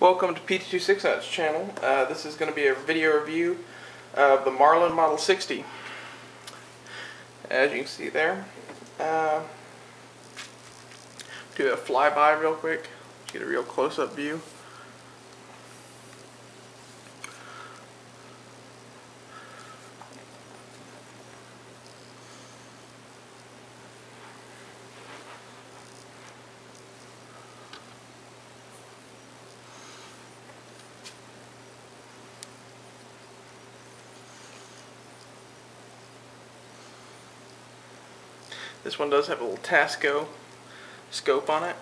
Welcome to PT26Net's channel. This is going to be a video review of the Marlin Model 60. As you can see there. Do a flyby real quick. Get a real close-up view. This one does have a little Tasco scope on it.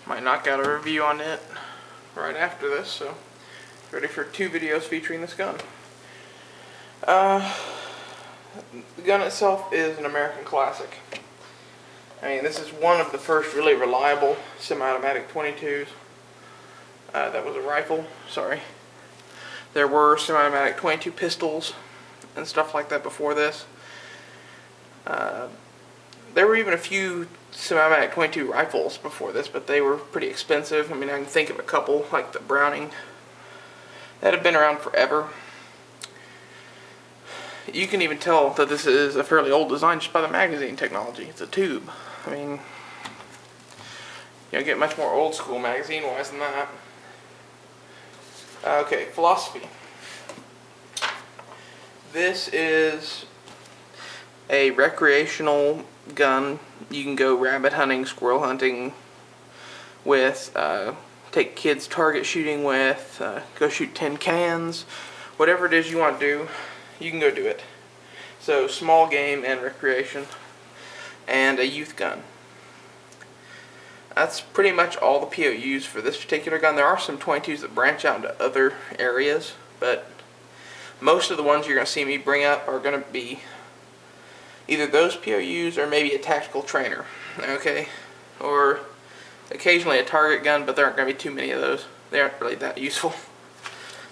Might knock out a review on it right after this, so ready for 2 videos featuring this gun. The gun itself is an American classic. I mean, this is one of the first really reliable semi-automatic 22s. That was a rifle, sorry. There were semi-automatic 22 pistols and stuff like that before this. There were even a few semi-automatic 22 rifles before this, but they were pretty expensive. I mean, I can think of a couple, like the Browning, that have been around forever. You can even tell that this is a fairly old design just by the magazine technology. It's a tube. I mean, you don't get much more old school magazine-wise than that. Okay, philosophy. This is a recreational gun you can go rabbit hunting, squirrel hunting with, take kids target shooting with, go shoot tin cans, whatever it is you want to do, you can go do it. So small game and recreation, and a youth gun. That's pretty much all the POUs for this particular gun. There are some 22s that branch out into other areas, but most of the ones you're going to see me bring up are going to be either those POUs or maybe a tactical trainer, okay? Or occasionally a target gun, but there aren't going to be too many of those. They aren't really that useful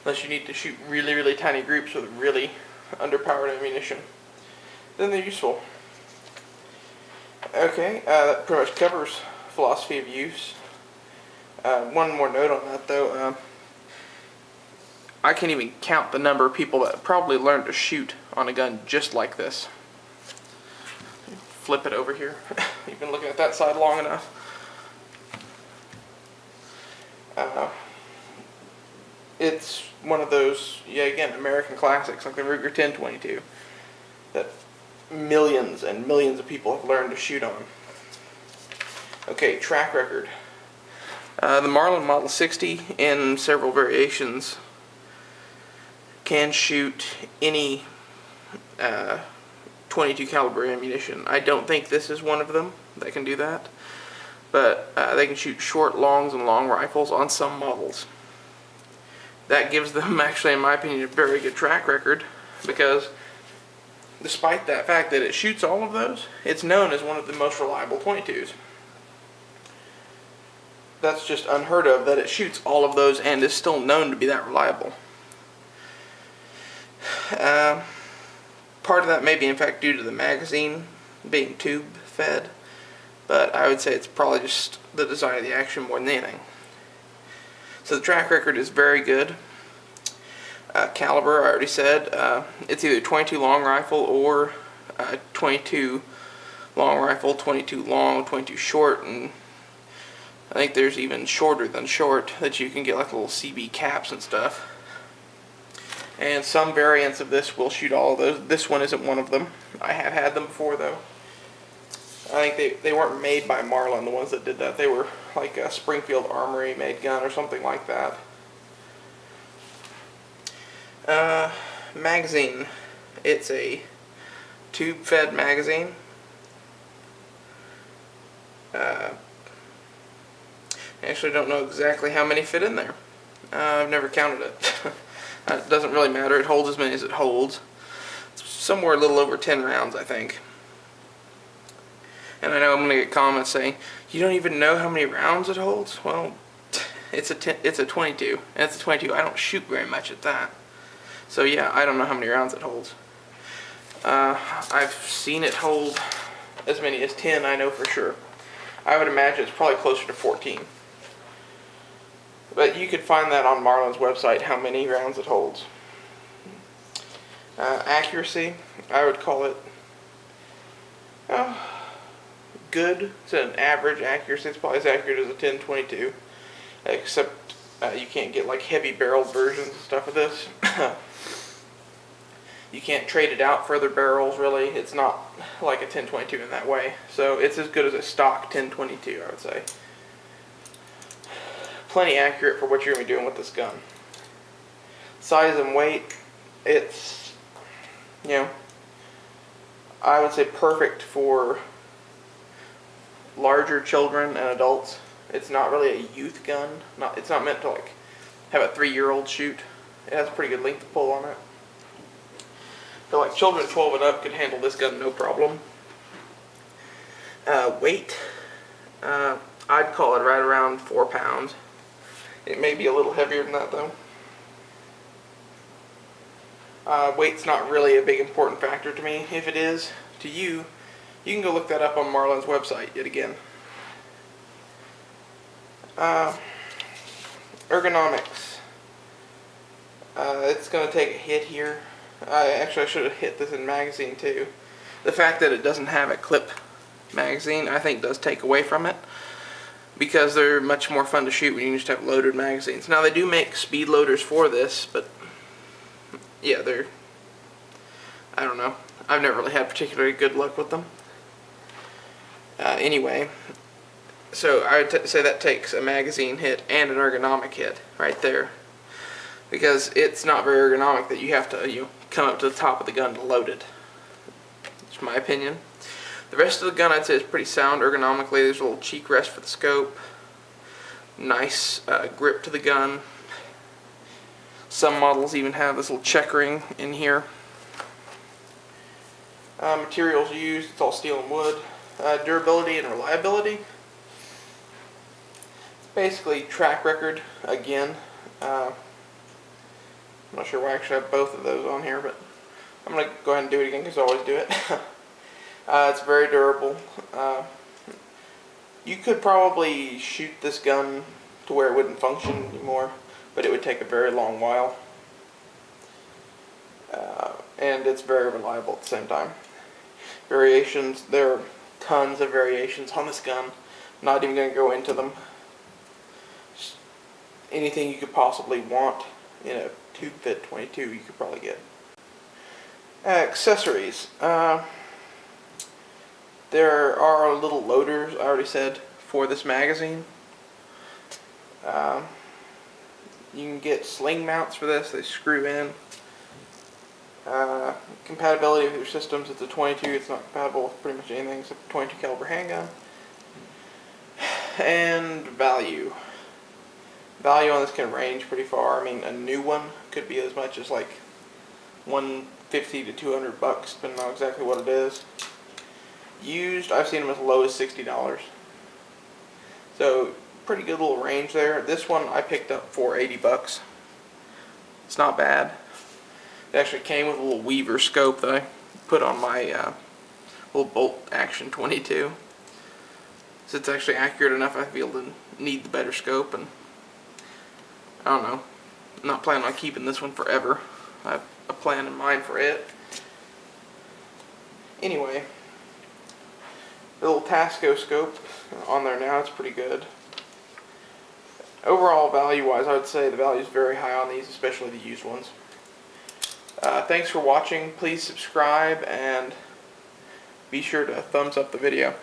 unless you need to shoot really, really tiny groups with really underpowered ammunition. Then they're useful. Okay, that pretty much covers philosophy of use. One more note on that though. I can't even count the number of people that probably learned to shoot on a gun just like this. Flip it over here. You've been looking at that side long enough. It's one of those, yeah, again, American classics like the Ruger 1022 that millions and millions of people have learned to shoot on. Okay, track record. The Marlin Model 60 in several variations can shoot any 22 caliber ammunition. I don't think this is one of them that can do that, but they can shoot short, longs, and long rifles on some models. That gives them, actually, in my opinion, a very good track record, because despite that fact that it shoots all of those, it's known as one of the most reliable 22s. That's just unheard of, that it shoots all of those and is still known to be that reliable. Part of that may be in fact due to the magazine being tube fed, but I would say it's probably just the design of the action more than anything. So the track record is very good. Caliber, I already said, it's either 22 long rifle or 22 long rifle, 22 long, 22 short, and I think there's even shorter than short that you can get like little CB caps and stuff. And some variants of this will shoot all of those. This one isn't one of them. I have had them before though. I think they weren't made by Marlin, the ones that did that. They were like a Springfield Armory made gun or something like that. Magazine. It's a tube fed magazine. I actually don't know exactly how many fit in there. I've never counted it. It doesn't really matter. It holds as many as it holds. It's somewhere a little over 10 rounds, I think. And I know I'm going to get comments saying, you don't even know how many rounds it holds? Well, it's a 22. And it's a 22. I don't shoot very much at that. So yeah, I don't know how many rounds it holds. I've seen it hold as many as 10, I know for sure. I would imagine it's probably closer to 14. But you could find that on Marlin's website, how many rounds it holds. Accuracy, I would call it good. It's an average accuracy. It's probably as accurate as a 10-22, except you can't get like heavy barreled versions and stuff of this. You can't trade it out for other barrels, really. It's not like a 10-22 in that way. So it's as good as a stock 10-22, I would say. Plenty accurate for what you're going to be doing with this gun. Size and weight, it's, you know, I would say perfect for larger children and adults. It's not really a youth gun. It's not meant to like have a 3-year-old shoot. It has a pretty good length of pull on it. So like children 12 and up could handle this gun no problem. Weight, I'd call it right around 4 pounds. It may be a little heavier than that though. Weight's not really a big important factor to me. If it is to you, you can go look that up on Marlin's website yet again. Ergonomics. It's going to take a hit here. Actually, I should have hit this in magazine too. The fact that it doesn't have a clip magazine, I think, does take away from it, because they're much more fun to shoot when you just have loaded magazines. Now, they do make speed loaders for this, but yeah, I don't know. I've never really had particularly good luck with them. Anyway, so I would say that takes a magazine hit and an ergonomic hit right there, because it's not very ergonomic that you have to come up to the top of the gun to load it. That's my opinion. The rest of the gun I'd say is pretty sound ergonomically. There's a little cheek rest for the scope. Nice grip to the gun. Some models even have this little checkering in here. Materials used, it's all steel and wood. Durability and reliability. It's basically track record again. I'm not sure why I actually have both of those on here, but I'm going to go ahead and do it again because I always do it. It's very durable. You could probably shoot this gun to where it wouldn't function anymore, but it would take a very long while. And it's very reliable at the same time. Variations, there are tons of variations on this gun. I'm not even going to go into them. Just anything you could possibly want in a tube fit 22 you could probably get. Accessories. There are little loaders, I already said, for this magazine. You can get sling mounts for this. They screw in. Compatibility with your systems, it's a 22. It's not compatible with pretty much anything except a 22 caliber handgun. And value. Value on this can range pretty far. I mean, a new one could be as much as like $150 to $200, depending on exactly what it is. Used, I've seen them as low as $60. So pretty good little range there. This one I picked up for $80. It's not bad. It actually came with a little Weaver scope that I put on my little bolt action 22. So it's actually accurate enough I feel to need the better scope, and I don't know. I'm not planning on keeping this one forever. I have a plan in mind for it. Anyway, the little Tasco scope on there now, it's pretty good. Overall, value-wise, I would say the value is very high on these, especially the used ones. Thanks for watching. Please subscribe and be sure to thumbs up the video.